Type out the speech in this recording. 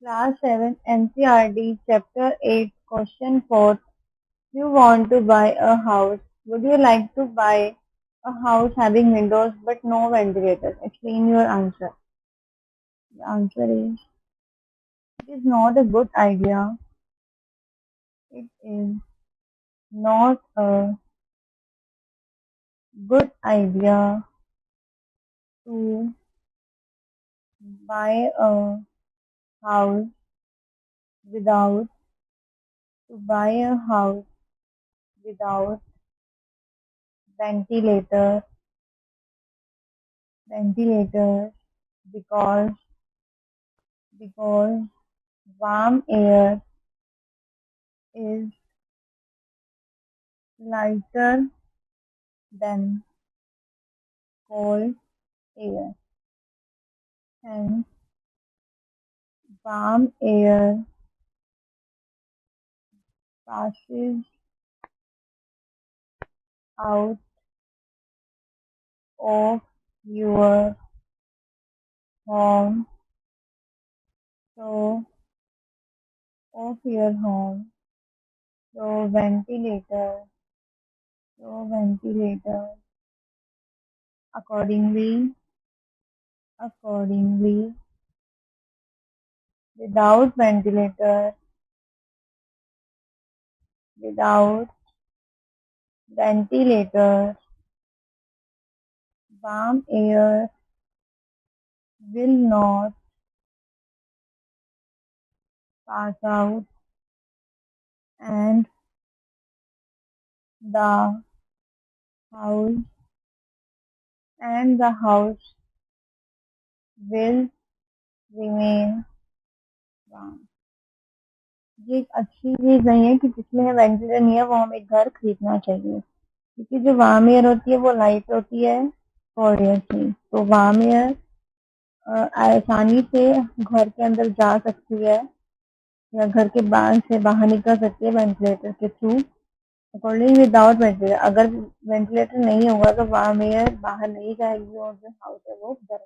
Class 7 NCERT Chapter 8 Question 4. You want to buy a house. Would you like to buy a house having windows but no ventilators? Explain your answer. The answer is it is not a good idea. It is not a good idea to buy a house without without ventilators because warm air is lighter than cold air. Hence, warm air passes out of your home, so ventilator accordingly without ventilator warm air will not pass out and the house will remain warm. ये एक अच्छी चीज नहीं है कि जिसमें ventilator नहीं है वो हमें घर खरीदना चाहिए, क्योंकि जो वार्म एयर होती है वो लाइट होती है कोल्ड एयर से। तो वार्म एयर आसानी से घर के अंदर जा सकती है या घर के बाहर से बाहर निकल सकती है वेंटिलेटर के थ्रू। अकॉर्डिंग विदाउट वेंटिलेटर, अगर वेंटिलेटर नहीं होगा तो वार्म एयर बाहर नहीं जाएगी और जो हाउस है वो गर्म